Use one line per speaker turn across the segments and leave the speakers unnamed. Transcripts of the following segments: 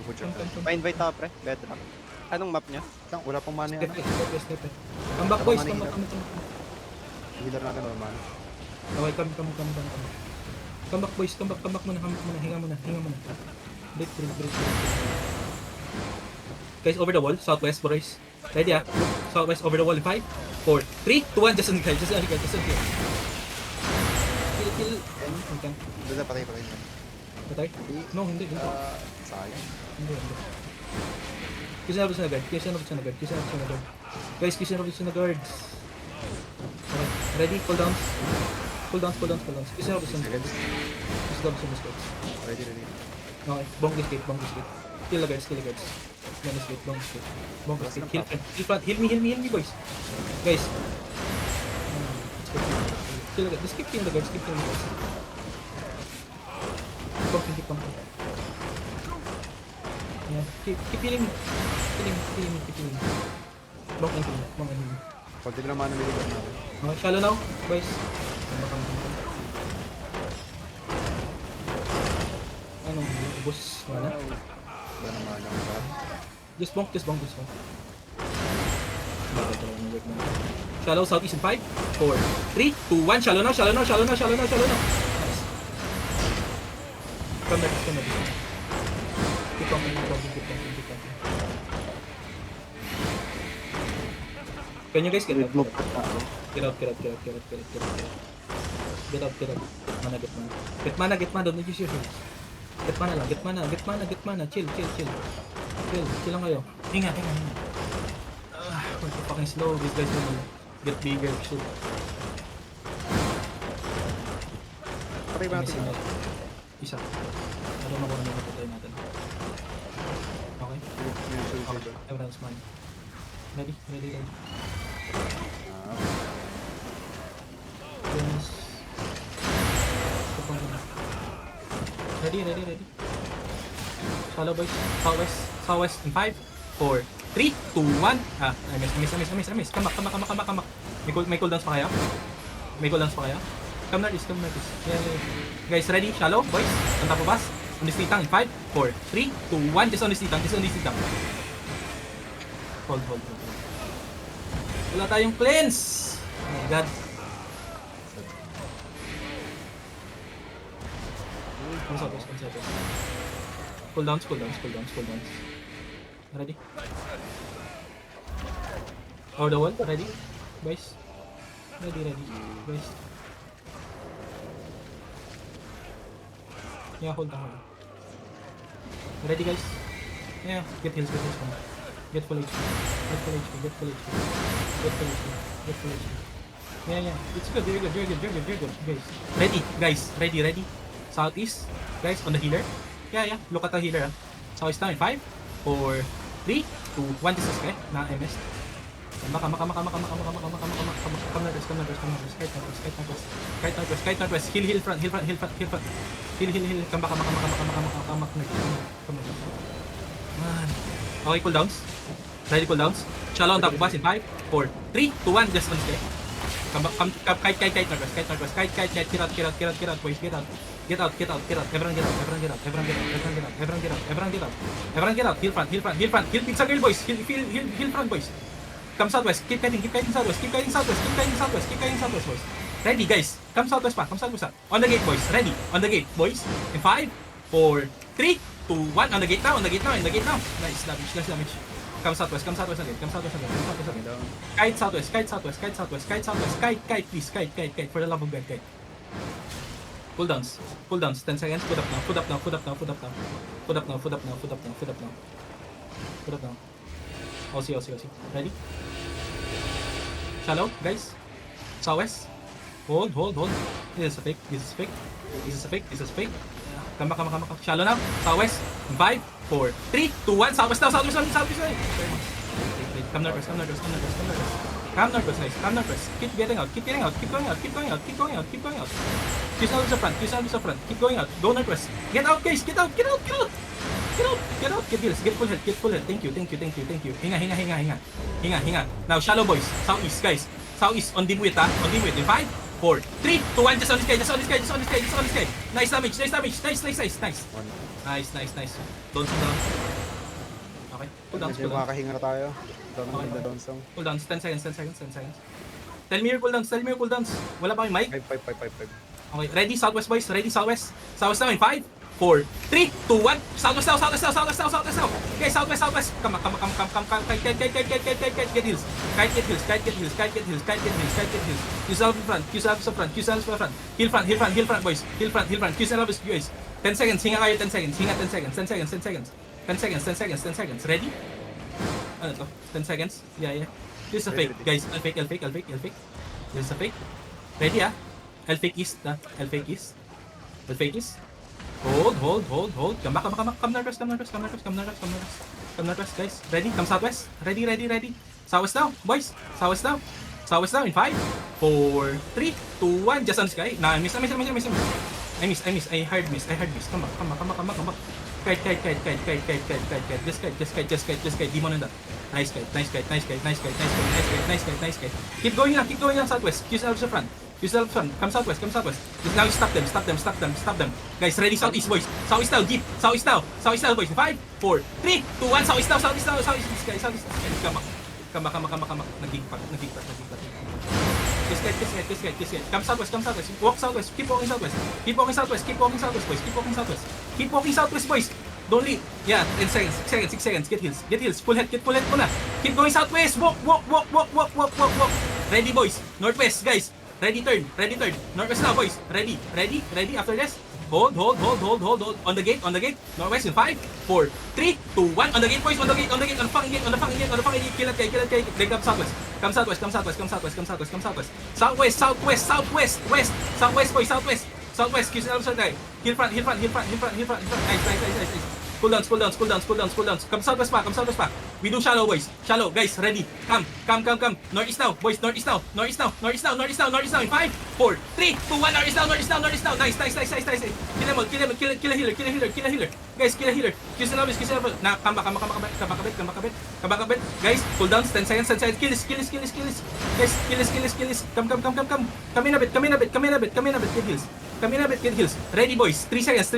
Butcher.
Pa-invite ako, pre. Bedrock. Anong map niya?
Wala pang mana
Step
yan.
it, step it. Come back boys, come back.
Healer natin wala mana.
Okay, come back. Come back boys, come back muna, hinga muna. Break. Guys, over the wall, southwest, boys. Ready ah? Southwest, over the wall in 5, 4, 3, 2, 1, just on the guy. Kill. Okay.
Dito, patay.
Patay? No, hindi.
Sayang.
Hindi. Kiss na guard. Guys, kiss na guards. Okay, ready? Pull downs. Kiss na
Seconds.
guards.
Ready.
Okay, bomb escape. Kill the guards. Bomb escape. Heal front. Heal me, boys. Guys. Kill the guards. Just keep killing the guards. Keep pumping. Yeah, keep healing me. Keep healing. Bomb and heal.
Pagdating na mana niligan natin.
Okay, shallow now, boys. Anong ubos? Wala na?
Wala na mana.
Just bonk. Shallow southeast in 5, 4, 3, 2, 1. Shallow now. Nice. Come back. Keep pumping. Can you guys get out? Get out. Get mana. Don't need use your heals. Get mana. Chill lang kayo. Hinga. We're so fucking slow. These guys will get bigger. Shit.
Patay ba natin?
Isa. Ano na kung ano napatay natin. Okay. Everyone's mine. Ready. Yes. Ready. Shallow boys. Southwest in 5, 4, 3, 2, 1. I miss. Come back. May cooldowns pa kaya? Come northeast. Yeah. Guys, ready? Shallow boys. On top of us. On this titang in 5, 4, 3, 2, 1. Just on this titang. Hold. Wala tayong cleanse. Oh my god. Conservers. Cooldowns. Ready? Over the wall. Ready? Guys. Ready. Guys. Yeah, hold on. Ready guys? Yeah, get heals. Get full HP. Yeah. It's good. You're good. Guys. Ready. Southeast. Guys, on the healer. Yeah. Look at the healer. Southeast now in 5, 4, 3, 2, 1. This is okay. Na MS. Come northwest. Heal front. Heal. Come back. Man. Okay, cooldowns. Ready cooldowns. Shallow on top of us in 5, 4, 3, 2, 1. Just on stay. Come kite northwest. Get out, boys. Get out. Everyone get out. Heal front. Heal pizza girl, boys. Heal front, boys. Come southwest. Keep kiting southwest, boys. Ready, guys. Come southwest pa. On the gate, boys. Ready. On the gate, boys. In 5, 4, 3, 2, 1. On the gate now. Nice damage. Come southwest again. Kite southwest. Kite, please. Kite. For the love of God, kite. Cooldowns. 10 seconds. Put up now. OC. Ready? Shallow, guys. Southwest. Hold. This is fake. Come back. Shallow now. Southwest. 5, 4, 3, 2, 1. Southwest now. Come northwest. Come northwest. Keep getting out. Keep going out. Kiss out the front. Keep going out. Go northwest. Get out, guys. Get out. Get heals. Get full health. Thank you. Hinga. Now, shallow boys. Southeast, guys. Southeast on dim width, On dim width. In 5, 4, 3, 2, 1. Just on this guy. Nice damage. Nice. Nice. Don't slow down. Okay. Cool downs,
Medyo
cool downs.
makakahinga na tayo. Down
Okay.
ang down song.
Cool downs. 10 seconds, 10 seconds, 10 seconds. Tell me your cooldowns, tell me your cooldowns. Wala pa kayong mic?
5.
Okay, ready, southwest boys, ready, southwest. Southwest now in 5, 4, 3, 2, 1. Southwest now, southwest now, southwest now, southwest now. Okay, southwest, southwest. Come, kite, get hills. Kite, get hills, kite, get hills, kite, get hills, kite, get hills, kite, get hills. Yourself in front, yourself in front, yourself in front. Hill front, boys. Hill front, yourself is guys. 10 seconds, hinga kayo 10 seconds, hinga 10 seconds, 10 seconds, 10 seconds. 10 seconds, 10 seconds, 10 seconds. Ready? Ano to? 10 seconds? Yeah. This is a fake, guys. I'll fake. This is a fake. Ready, ah? I'll fake east, ah. I'll fake east. Hold. Come back. Come northwest, guys. Ready? Come southwest. Ready. Southwest now, boys. Southwest now in 5, 4, 3, 2, 1. Just on the sky. Nah, I miss. I hard miss. Come back. Kite. Just kite. Demon on that. Nice kite. Keep going lang southwest. Yourself to front. Come southwest. Just now stop them. Guys, ready southeast boys. Southeast now, deep. Southeast now boys. 5, 4, 3, 2, 1. Southeast now. Southeast. Come back. Nagigpat. Just kite. Come southwest. Walk southwest. Keep walking southwest. Boys. Keep walking southwest, boys. Don't leave. Yeah, 10 seconds, 6 seconds. Get hills. Full head muna. Keep going southwest. Walk. Ready, boys. Northwest, guys. Ready turn. Northwest now, boys. Ready. After this, hold. On the gate. Northwest in 5, 4, 3, 2, 1. On the gate, boys. On the fucking gate. Kill it, guy. Leg up southwest. Come southwest. Southwest, boys. Southwest. Kill it, guy. Hill front. Nice. Cool downs. Come southwest back. We do shallow, boys. Shallow, guys, ready. Come. Northeast now, boys. Northeast now. In 5, 4, 3, 2, 1. Northeast now. Nice. Kill a healer. Guys, kill a healer. Kill the lobbies. Nah, come back a bit. Guys, cool downs. 10 seconds. Kill this. Guys, kill this. Come. Come in a bit. Get heals. Get heals. Ready, boys. 3 seconds.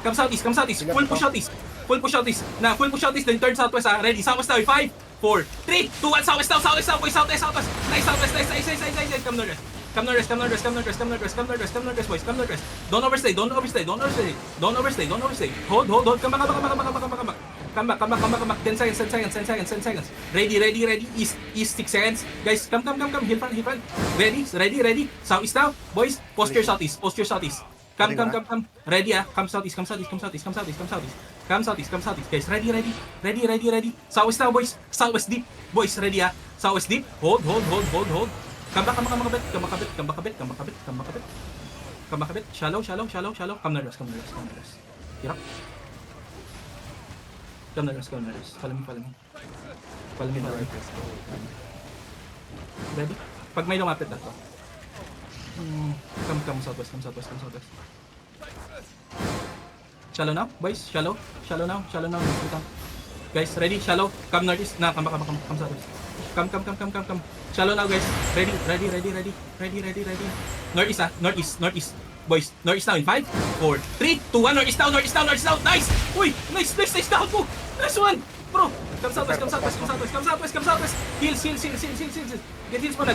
Come southeast. Full push out this. Nah, full push out this. Then turn southwest. Ready. Southwest now. 5, 4, 3, 2, 1. Southwest now, boys. Southwest. Nice. Come northwest, boys. Come northwest. Don't overstay. Hold. Come back. 10 seconds. Ready. East 6 seconds. Guys, come. Hill front. Ready. Southeast now, boys. Posture southeast. Come. Ready, ah. Come southeast. Come southeast. Guys, ready. Southwest now, boys. Southwest deep. Boys, ready, ah. Southwest deep. Hold. Come back a bit. Shallow. Come northwest. Hirap. Come northwest. Follow me. Ready? Pag may lumapit na to. Come southwest. Shallow now, boys. Shallow now. Guys, ready? Shallow. Come northeast. Nah, come southwest. Come. Shallow now, guys. Ready. Northeast, ah. Northeast. Boys, northeast now in 5, 4, 3, 2, 1. Northeast now. Nice. Uy, nice down po. Nice one. Bro, come southwest. Heals. Get heals muna.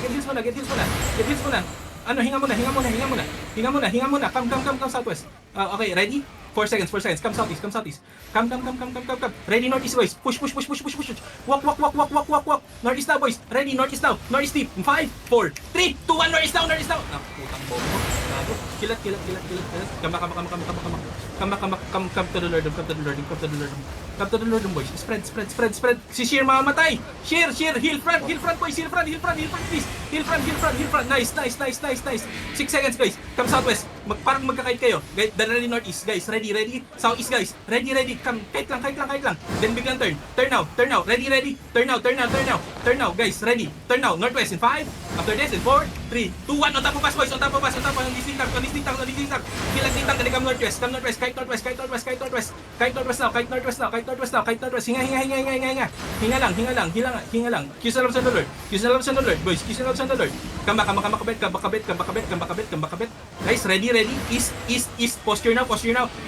Ano, hinga muna. Come southwest. Okay, ready? 4 seconds. Come southeast. Come. Ready, northeast, boys. Push. Walk. Northeast now, boys. Ready, northeast now. Northeast deep. 5, 4, 3, 2, 1. Northeast now. Ah, putang bobo. Kill it. Come back. Come to the Lord. Come to the Lord, boys. Spread. Si Sheer mamamatay. Sheer. Hill front, boys. Hill front, please. Hill front. Nice. 6 seconds, guys. Come southwest. Parang magkakite kayo. Guys, ready northeast, guys. Ready. Southeast, guys. Ready. Come, kite lang. Then biglang turn. Turn now. Ready. Turn now, guys. Ready. Turn now. Northwest in 5. After this in 4, 3, 2, 1. On top of us, boys. On this tang. Kill at tang. Come northwest. Kite northwest now. Hinga. Hinga lang. Kiss the love on the Lord. Boys, kiss the love on the Lord. Come back a bit. Guys, ready. East. Posture now.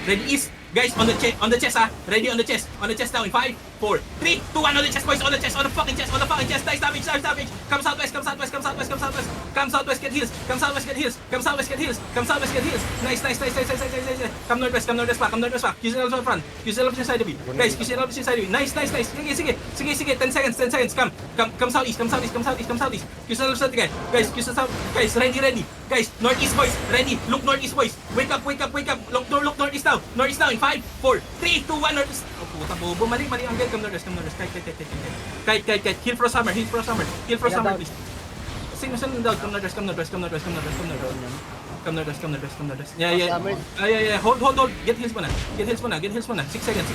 Ready, east. Guys, on the chest, ah. Ready on the chest. On the chest now in 5, 4, 3, 2, 1. On the chest, boys. On the chest. On the fucking chest. On the fucking chest. Nice damage. Nice damage. Come southwest. Come southwest. Come southwest. Come southwest. Come southwest. Get heals. Come southwest. Get heals. Come southwest. Get heals. Come southwest. Get heals. Nice, nice, nice, nice, nice, nice, nice, nice. Come northwest. Come northwest back. Come northwest back. Use elves on front. Use elves inside of me. Guys, use elves inside of me. Nice, nice, nice. Sige, sige. Sige, sige. 10 seconds. 10 seconds. Come southeast. Come southeast. Come southeast. Come southeast. Use elves on the guy. Guys, use the south. Guys, ready, ready. Guys, northeast boys. Ready. Look northeast boys. Wake up, wake up, wake up. Look northeast now. Northeast now in 5, 4, 3, 2, 1. Northeast. Oh, puta bobo. Mali, mali. Angle. Come northeast. Come northeast. Kite. Heal for summer. Heal for summer. Heal for summer, please. Sing down. Come northeast. Come northwest. Come northwest. Come northwest. Come northwest. Come northwest. Come northwest. Come northwest. Yeah. Hold. Get heals muna. Get heals muna. 6 seconds.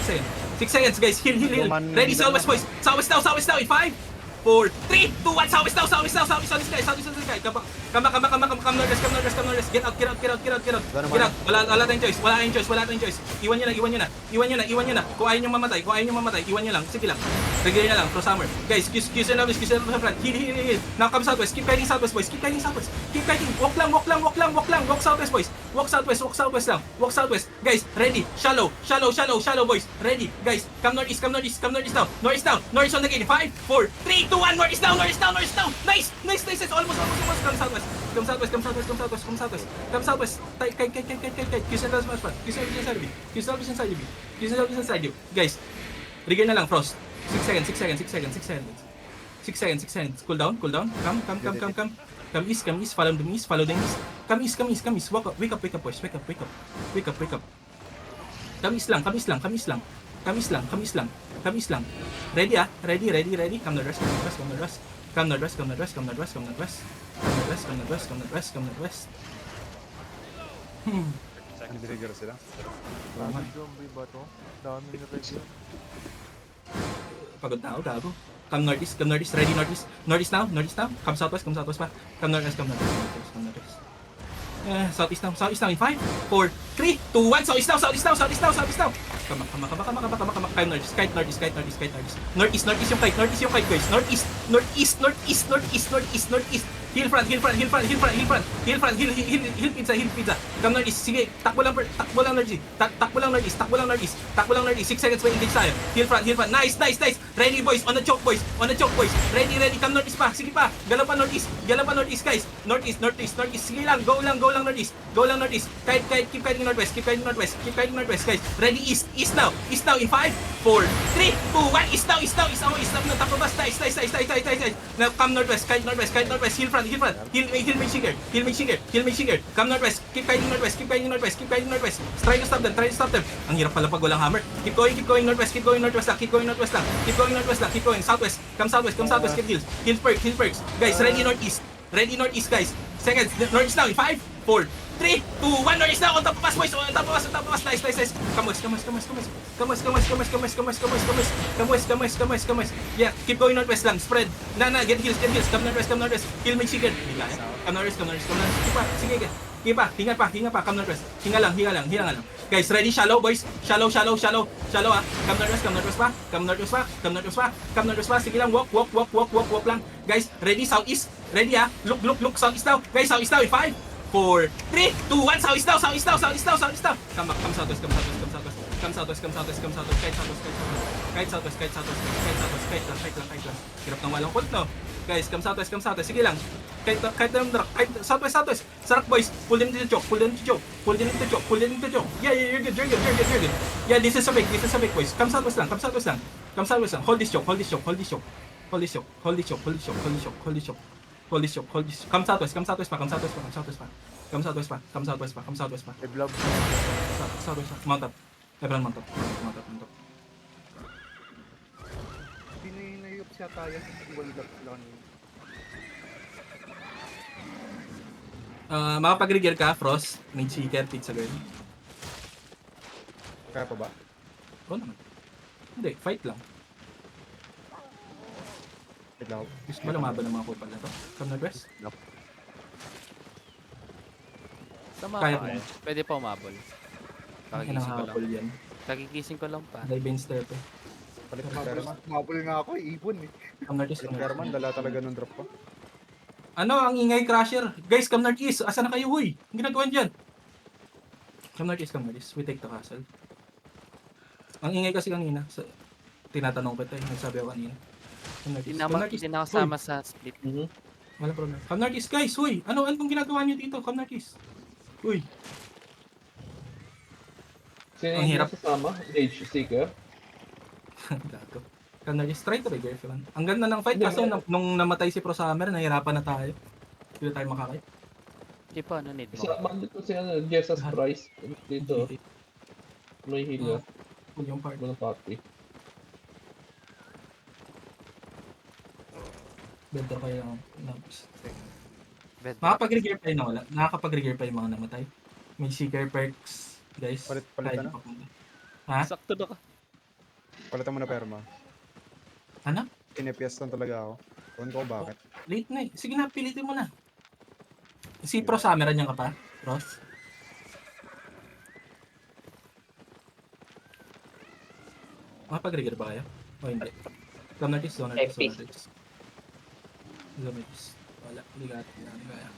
6 seconds, guys. Heal. Ready, southwest boys. Southwest now. In 5, 4, 3, 2, 1. Southwest now. Southwest on this guy. Come northwest. Get out. Wala tayong choice. Iwan nyo na. Kung ayaw nyo mamatay. Iwan nyo lang. Sige lang. Regular na lang. Pro summer. Guys, Q's and L's sa front. Heal. Now come southwest. Keep kiting southwest, boys. Keep kiting. Walk lang. Walk southwest, boys. Walk southwest lang. Walk southwest. Guys, ready. Shallow, boys. Ready. Guys, come northeast now. Northeast on the gate. 5, 4, 3, 2, 1. Northeast now. Nice. Almost. Come southwest. Kite. Q's and L's match front. Q's and L's inside you. Guys, rigger na lang, Frost. 6 seconds. Cool down. Come. Come east. Follow them east. Come east. Wake up, boys. Wake up. Come east lang. Ready, ah. Ready. Come northwest. Come northwest.
Nandirigar sila.
Zombie ba to? Dami na tayo.
Pagod na ako, gago. Come northeast. Ready, northeast. Northeast now. Come southwest pa. Come northwest. Southeast now in 5, 4, 3, 2, 1. Southeast now. Come on. Kite northeast. Northeast yung kite, guys. Northeast. Heal front. Heal pizza. Come northeast. Sige, takbo lang northeast. Takbo lang northeast. 6 seconds pa engage tayo. Heal front. Nice. Ready, boys. On the choke, boys. Ready. Come northeast pa. Sige pa. Galaw pa northeast, guys. Northeast. Sige lang. Go lang northeast. Kite. Keep kiting northwest, guys. Ready, east now. In 5, 4, 3, 2, 1. East now. Na takbo bas. Nice. Now come northwest. Kite northwest. Heal front. Heal make shaker. Come northwest. Keep kiting northwest. Try to stop them. Ang hirap pala pag walang hammer. Keep going northwest lang. Keep going southwest. Come southwest. Get heals. Heal perks. Guys, ready northeast, guys. Seconds. Northeast now in 5, 4, 3, 2, 1. Northeast now. On top of us, boys. Nice. Come west. Yeah, keep going northwest lang. Spread. Get heals. Come northwest. Heal make shaker. Come northwest. Sige. Hinga pa. Come northwest. Hinga lang. Guys, ready? Shallow, boys. Shallow, ah. Come northwest pa. Sige lang, walk lang. Guys, ready? Southeast. Ready, ah. Look. Southeast now. Guys, southeast now in 5, 4, 3, 2, 1. Southeast now. Come back. Come southwest. Kite southwest. Kite lang. Hirap ng walang hold, no? Guys, come southwest. Sige lang. Kite lang. Southwest. Sarak, boys. Pull them into the choke. Yeah, you're good. Yeah, this is a big, boys. Come southwest lang. Hold this choke. Come southwest pa.
May blob.
Southwest pa. Mount up. Everyone mount up.
Pinahiyop siya tayo. Iwalap lang.
Makapag-regear ka, Frost. Mage Seeker, Pizza Girl.
Kaya pa ba?
Oo naman. Hindi, fight lang.
Wait lang.
Gusto mo lumaban ng mga kupal na to? Come na dress?
Tama
Kaya
ka.
mo.
Pwede pa umabol.
Kaya nakakapol yan.
Kagigising ko lang pa.
Dahil Bane Step eh.
Palit ng Perman.
Mabul nga ako, ibon eh.
Come na dress.
Yung Perman, dala talaga ng drop ko.
Ano ang ingay, Crusher? Guys, come northeast. Asa na kayo, huy? Ang ginagawa dyan? Come northeast. We take the castle. Ang ingay kasi kanina. Tinatanong ko ito eh. Nagsabi ako kanina. Come northeast. Come northeast.
Hindi na ako sama sa split.
Walang problem. Come northeast guys. Uy! Anong ginagawa niyo dito? Come northeast. Uy!
Sino
Ang
yung
hirap.
nasasama? Age Seeker?
Gago. Come northeast. Try to trigger if you want. Ang ganda ng fight
Hindi,
kaso nung namatay si Prosamer, nahirapan na tayo. Hindi na tayo makakit.
Hindi po, ano need mo?
Isama dito si Jesus Christ. Dito, may healer.
Huwag yung part.
Walang party.
Better kayo lang. Labs.
Bed.
Makapag-regear pa yun na wala. Nakakapag-regear pa yung mga namatay. May seeker perks, guys.
Palit
Kahit
na.
papunta. Ha?
Sakto na ka.
Palitan mo na perma.
Ano?
Inepias lang talaga ako. Ewan ko kung bakit.
Late na eh. Sige na, pilitin mo na. Si Pro Summer, niyan ka pa? Ross? Makapag-regear ba kayo? O hindi? Donatis. Wala. Hindi kaya.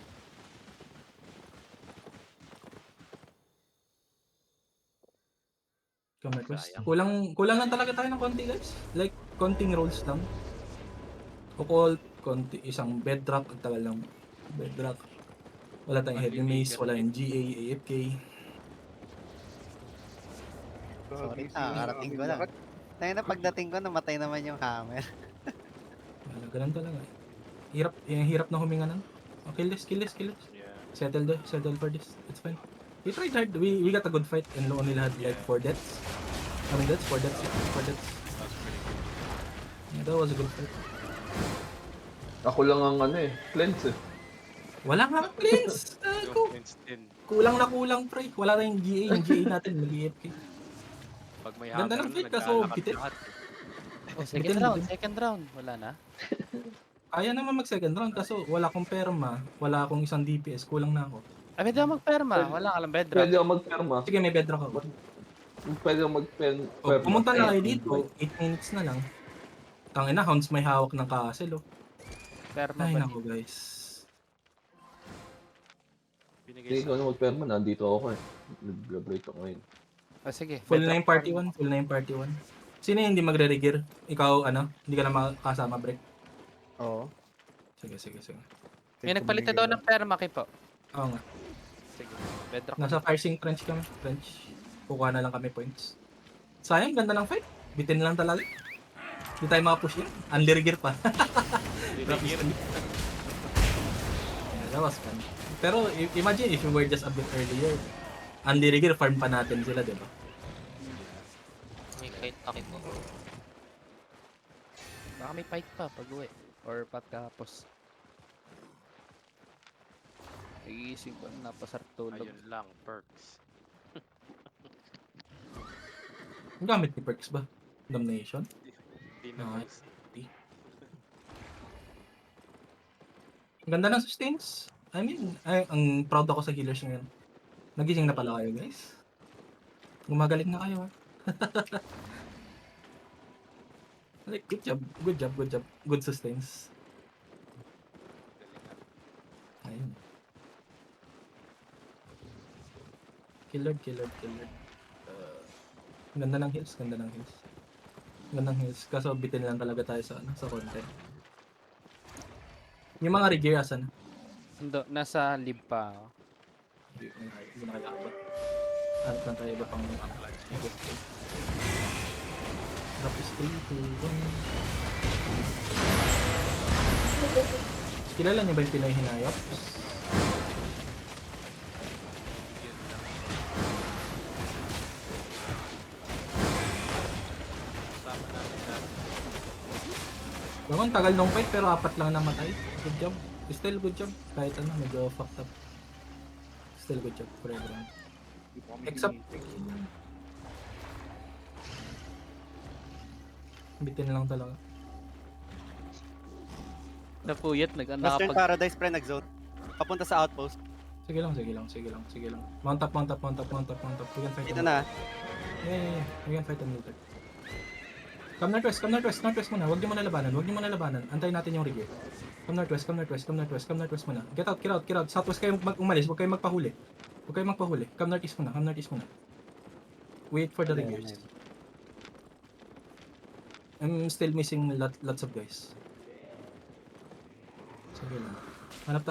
Donatis. Kulang lang talaga tayo ng konti guys. Like, konting rolls lang. Occult, konti, isang bedrock, ang tagal lang. Bedrock. Wala tayong heavy mace, wala yung GA, AFK.
Sorry, nakakarating ko lang. Tayo na pagdating ko, namatay naman yung hammer.
Wala, ganun talaga. Hirap na huminga nun. Oh, kill this. Settle for this. It's fine. We tried hard. We got a good fight and only had like 4 deaths. I mean, 4 deaths. Yeah, that was a good fight.
Ako lang ang cleanse eh.
Wala nga cleanse! Kulang na kulang, pre. Wala tayong GA. Yung GA natin, mag-AFK.
Pag may
Ganda
hammer
ng fight
nun,
kaso
naglalakad
bitin.
lahat.
Oh,
Bitin.
second round. Wala na.
Kaya naman mag-second round kaso wala akong perma. Wala akong isang DPS. Kulang na ako.
Ay, pwede ako magperma. Wala ka lang bedrock.
Pwede ako magperma.
Sige, may bedrock ako.
Pwede ako magperma.
Oh, pumunta na kayo dito. 8 minutes na lang. Tangina, Hounds may hawak ng castle, oh.
Perma
Ay,
ba?
nako, guys.
Binigay
Hindi
sa
ko na magperma. Nandito ako eh. Nag-break ako ngayon.
Oh, sige.
Full na
bedrock.
yung party 1. Full na yung party 1. Sino yung hindi magre-regear? Ikaw, hindi ka na makasama break?
Oo.
Sige.
May nagpalit na daw ng perma kay po.
Oo nga.
Sige. Bedrock.
Nasa firing trench kami. Kukuha na lang kami points. Sayang, ganda ng fight. Bitin lang talaga. Hindi tayo makapush yan. Unli-regear pa.
binigay.
Yeah, that was fun. Pero imagine if we were just a bit earlier. Unli-regear, farm pa natin sila, di ba?
May fight ako po. Baka may fight pa pag uwi. Or pagkapos. Iisip ko na napasarap tulog.
Ayun lang, perks.
Ang gamit ni perks ba? Domination?
Di na
Nice. Ang ganda ng sustains. I mean, ang proud ako sa healers ngayon. Nagising na pala kayo, guys. Gumagaling na kayo, ha? Like, good job. Good sustains. Ayun. Killard. Ganda ng heals. Gandang heals. Kaso bitin lang talaga tayo sa content. Yung mga regear asan?
Nasa lib pa ako.
Hindi na kailangan ba? Hanap lang tayo iba pang Drop is 3, 2, 1. Kilala niyo ba yung Pinoy Hinayop?
Kasama namin na.
Bang, tagal nung fight pero 4 lang namatay. Good job. Still good job. Kahit medyo fucked up. Still good job for everyone. Except bitin lang talaga.
Napuyat,
Western Paradise, pre, nag-zone. Papunta sa outpost.
Sige lang. Mount up. We can fight.
Dito na.
Yeah. We can fight on later. Come northwest muna. Huwag niyo muna labanan. Antayin natin yung regear. Come northwest muna. Get out. Southwest kayo umalis. Huwag kayong magpahuli. Come northeast muna. Wait for the regears. I'm still missing lots of guys. Sige lang.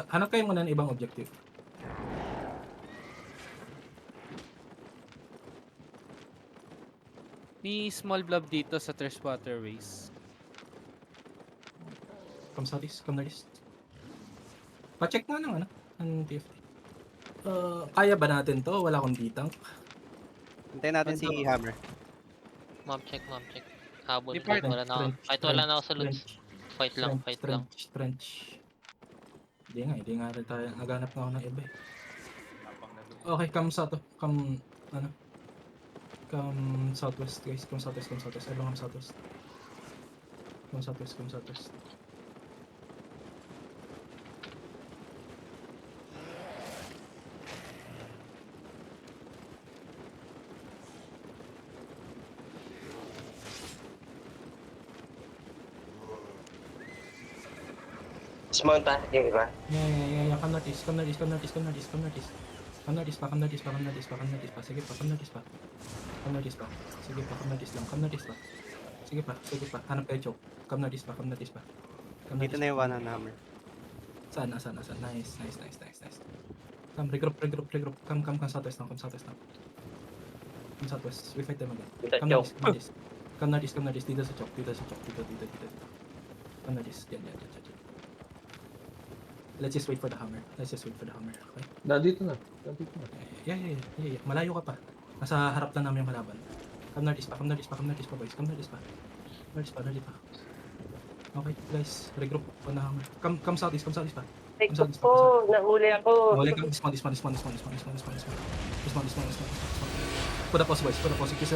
Hanap kayo muna ng ibang objective.
May small blob dito sa Trash Waterways.
Come sa this, come na this. Pa-check nga ng ng TFT. Kaya ba natin to? Wala akong ditang.
Hintayin natin si Hammer.
Mom check, mom check. Habol
Depart.
ko, wala na ako. Kahit wala na ako sa loot. Fight lang, fight lang.
Trench. Hindi nga rin tayo. Naghanap na ako ng iba eh. Okay, come sa to. Come southwest guys. Come southwest. Everyone come southwest. Come southwest.
Small pa, yung iba.
Yeah. Come northeast. Come northeast pa. Sige pa. Come northeast pa. Sige pa, come northeast lang. Sige pa. Hanap kayo choke. Come northeast pa.
Dito na yung one hand Hammer.
Sana. Nice. Come, regroup. Come southwest lang. Come southwest. We fight them again.
Dito,
Come
choke.
northeast. Come northeast. Dito sa choke. Dito. Come northeast. Yan. Let's just wait for the hammer. Okay?
Nandito na.
Yeah. Malayo ka pa. Nasa harap lang namin yung kalaban. Come northeast pa, boys. Come northeast pa. Okay, guys. Regroup on the hammer. Come southeast pa.
Nahuli ako.
Wala kang dismount. Put a pause, boys. Kiss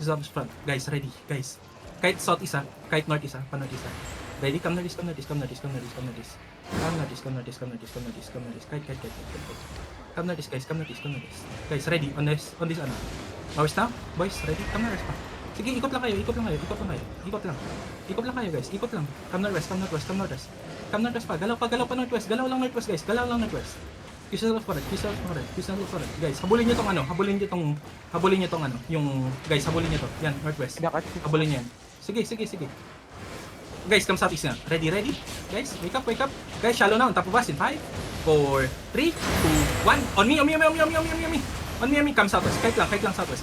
sa front. Guys, ready. Guys. Kahit southeast kahit northeast pa-northeast Ready? Come northeast. Come northeast. Kahit. Come northeast, guys. Guys, ready? On this North now? Boys, ready? Come northeast pa. Sige, ikot lang kayo. Ikot lang kayo, guys. Come northwest. Come northwest pa. Galaw pa northwest. Galaw lang northwest, guys. Kiss yourself for it. Guys, habulin niyo tong guys, habulin niyo to. Yan, northwest. Habulin niyo yan. Sige. Guys, come southeast na. Ready? Guys, wake up. Guys, shallow na. On top of us in 5, 4, 3, 2, 1. On me. On me. Come southwest. Kahit lang southwest.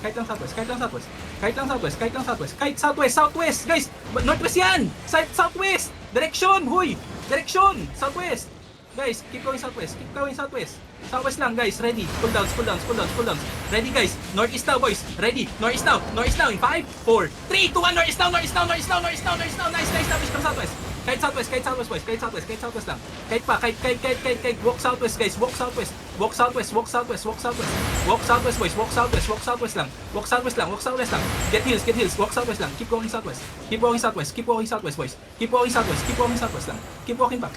Southwest. Guys, northwest yan. Southwest. Direction. Southwest. Guys, keep going southwest. Southwest lang, guys. Ready. Pull downs. Ready, guys. Northeast now, boys. Ready. Northeast now. In 5, 4, 3, 2, 1. Northeast now. Nice. Come southwest. Kahit southwest, boys. Kahit southwest lang. Kahit. Walk southwest, guys. Walk southwest, boys. Walk southwest lang. Get hills. Walk southwest lang. Keep going southwest, boys. Keep walking southwest lang. Keep walking back.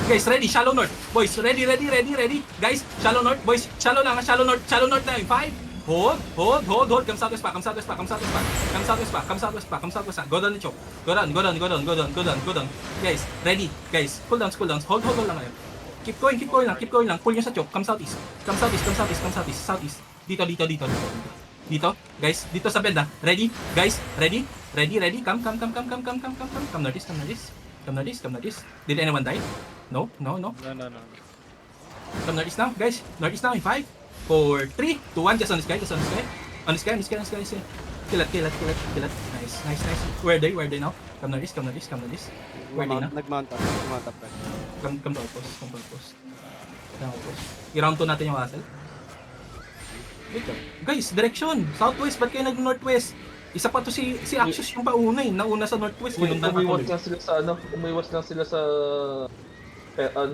Guys, ready. Shallow north. Boys, ready. Guys, shallow north, boys. Shallow north na. In 5. Hold. Come southwest pa. Go down the choke. Go down. Guys, ready. Guys, cool down. Hold lang kayo. Keep going lang. Pull nyo sa choke. Come southeast. Southeast. Dito. Guys, dito sa bend. Ready? Guys, ready? Come. Come northeast. Did anyone die? No.
No.
Come northeast now, guys. Northeast now in 5, 4, 3, 2, 1. Just on this guy. On this guy. Kill it. Nice. Where are they now? Come northeast. Where are they now?
Nag-mount up.
Come to outpost. I-round 2 natin yung castle. Wait lang. Guys, direction! Southwest, ba't kayo nag-northwest? Isa pa to si Axios yung pauna eh. Nauna sa northwest. Kinundan pa
Umiwas
tuloy.
lang sila sa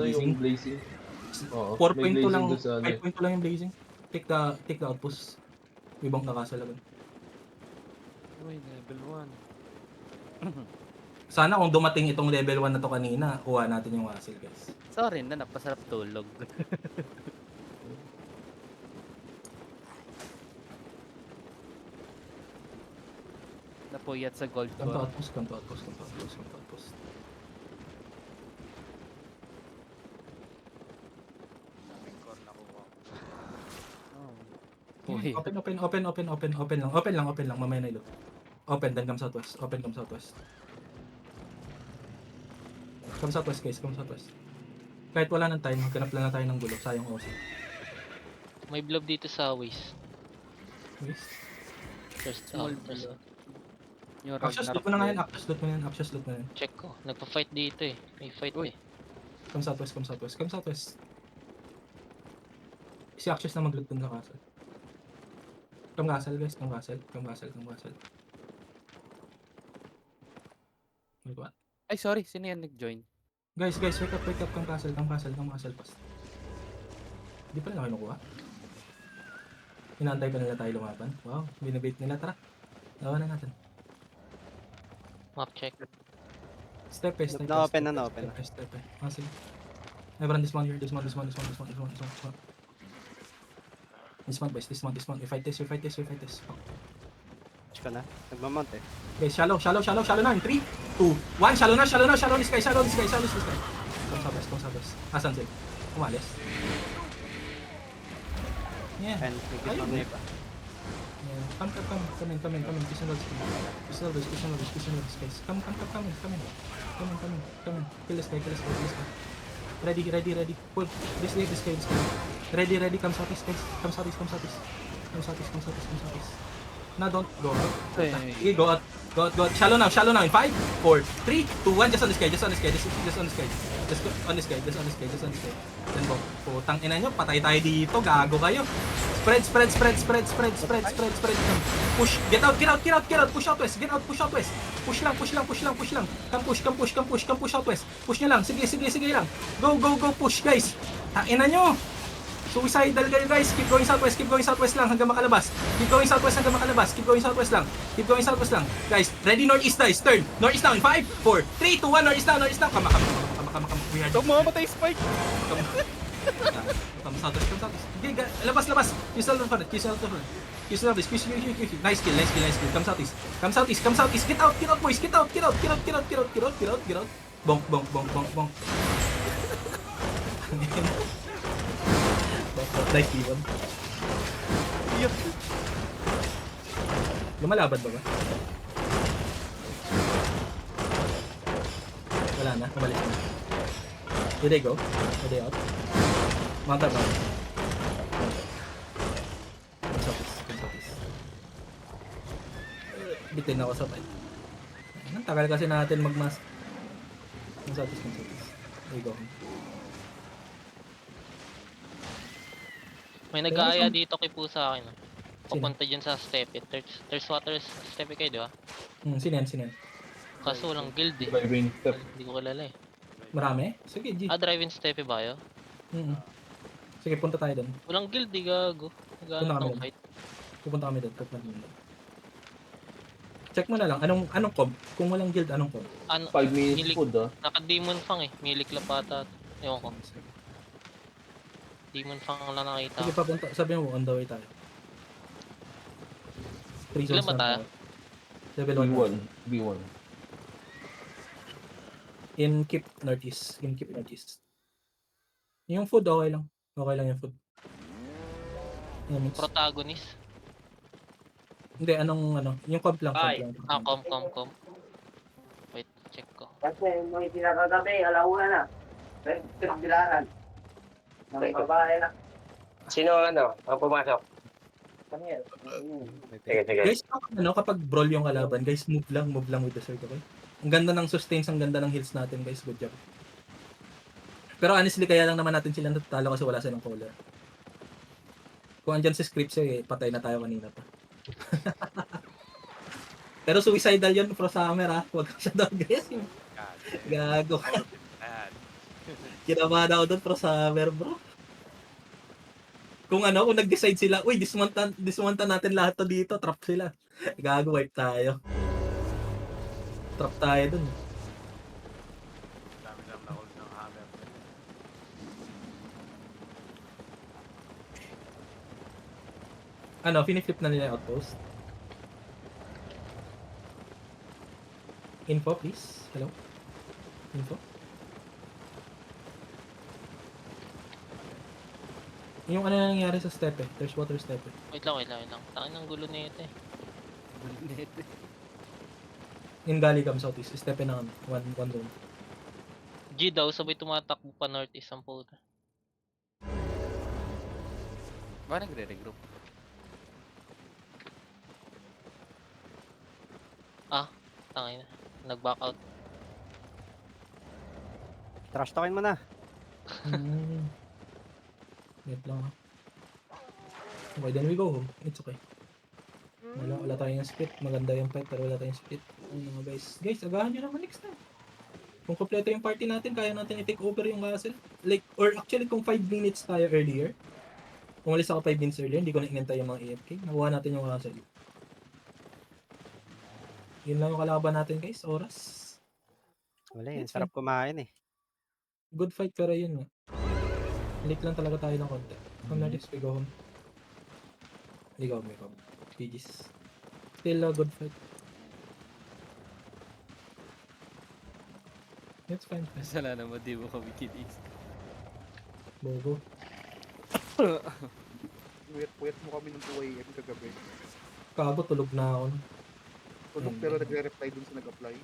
yung blazing. Oo,
4.2 lang,
doon sa
5.2 lang yung blazing. Take the outpost. Ibang na castle agad.
Uy, level 1.
Sana kung dumating itong level 1 na to kanina, kuha natin yung castle, guys.
Sorry na, napasarap tulog. Napuyat sa gold
Come to
ko.
outpost.
Uy,
Open lang. Mamaya na ilo. Open, then come southwest. Open, come southwest. Come southwest, guys. Come southwest. Kahit wala ng time, maghanap lang na tayo ng gulo. Sayang OC.
May blob dito sa waist.
Guys.
First,
Small
first.
blob. Yung
Access loot mo na ngayon. Access loot mo na yan. Access loot mo na yan.
Check ko. Nagpa-fight dito eh. May fight
Uy.
eh.
Come southwest, come southwest. Come southwest. Si Access na mag-loot dun sa castle. Come castle, guys. Come castle. Come castle. Come castle. Wait, what?
Ay, sorry. Sino yan nag-join?
Guys, wake up, wake up. Come castle, come castle, come castle fast. Di pa rin ako kinukuha. Inaantay pa nila tayo lumaban. Wow, binabait nila. Tara. Lawan na natin.
Map check.
Step eh, step eh.
Na-open na,
step eh,
na-open na.
Step eh. Ah, sige. Everyone dismount here. Dismount. Dismount, boys. Dismount. We fight this. Oh.
Watch ko na. Nagmamount eh.
Okay, shallow na. In 3, 2, 1. Shallow this guy. Come southwest. Asan sila? Umalis. Yeah.
And may
Ayun,
gitna
eh.
na iba.
Yeah. Come in. Christian Lords, guys. Come in. Kill this guy. Ready. Pull. This guy. Ready. Come southeast, guys. Come southeast. Now don't go out. Okay, go out. Shallow now. In 5, 4, 3, 2, 1. Just on this guy. Just on this guy. Then go. Putang ina nyo. Patay tayo dito. Gago kayo. Spread. Push. Get out. Push out west. Push lang. Come push out west. Push nyo lang. Sige lang. Go. Push, guys. Tangina nyo. Suicidal kayo, guys. Keep going southwest lang hanggang makalabas. Keep going southwest lang. Guys, ready northeast guys. Turn. Northeast now in 5, 4, 3, 2, 1. Northeast now. Come. We are
Mamamatay Spike!
Come southwest. Okay, labas. Use out of front. Nice kill. Come southeast. Get out, boys. Get out. Bonk. Like even. Lumalaban ba? Wala na, umalis na. Did they go? Did they out? Mount up. Bitin ako sa fight. Ang tagal kasi natin magmas. Consultis. There you go.
May nag-aaya dito kay po sa akin. Papunta dyan sa step it. There's water step kayo, di ba?
Sino yan?
Kaso walang guild eh.
Driving step.
Hindi ko kilala eh.
Marami? Sige, G.
Drive-in step ba yun?
Sige, punta tayo doon.
Walang guild eh, gago.
Punta
Nagalit
kami
ng
doon.
fight.
Pupunta kami doon. Check mo na lang. Anong comp? Kung walang guild, anong comp?
5 minutes
Milik.
food
Naka-demon fang eh. Milik lapata. Ewan ko. Demon fang lang nakita.
Sige, papunta. Sabi mo, on the way tayo. 3
Ilan
zones
ba
lang
tayo?
Level 1.
B1.
In keep northeast. Yung food, okay lang. Okay lang yung food. Yung mix.
Protagonist.
Hindi, yung comp lang.
Com. Wait, check ko.
Kasi may pinakagabi, alauna na. Bilaran. May babae na. Sino ang pumasok? Sige.
Guys, kapag brawl yung kalaban, guys, move lang with the circle, okay? Ang ganda ng sustains, ang ganda ng heals natin, guys. Good job. Pero honestly, kaya lang naman natin sila natatalo kasi wala silang caller. Kung andyan si script siya, patay na tayo kanina pa. Pero suicidal yun, pro summer ha. Huwag ka siya daw aggressive. Gago. Kinabahan ako doon, pro summer, bro. Kung nag-decide sila, uy, dismontan natin lahat to dito, trap sila. Gago, wipe tayo. Trap tayo dun.
Dami lang na-hold ng hammer.
Fini-flip na nila yung outpost. Info, please. Hello? Info? Yung nangyari sa step eh. There's water step eh.
Wait lang. Tangin ng gulo nito eh.
In Gali Cam Southeast. Step in na kami. One room.
G daw, sabay tumatakbo pa northeast ang puta.
Ba nagre-regroup?
Tangay na. Nag-back out.
Trash talkin mo na.
Wait lang ha. Okay, then we go home. It's okay. Wala tayong split. Maganda yung fight pero wala tayong split. Ano mga guys. Guys, agahan nyo naman next time. Kung kompleto yung party natin, kaya natin i-take over yung castle. Like, or actually kung 5 minutes tayo earlier. Kung alis ako 5 minutes earlier, hindi ko na inantay yung mga AFK. Nakuha natin yung castle. Yun lang yung kalaban natin guys, oras.
Wala yun.
It's
Sarap kumain eh.
Good fight pero yun nga. Late lang talaga tayo ng konti. From na we go home. We go. GG's. Still a good fight. It's fine.
Kasalanan mo, di mo kami kinis.
Bogo.
Puyat mo kami ng 2 AM kagabi.
Kago, tulog na ako.
Tulog pero nagre-reply dun sa nag-apply.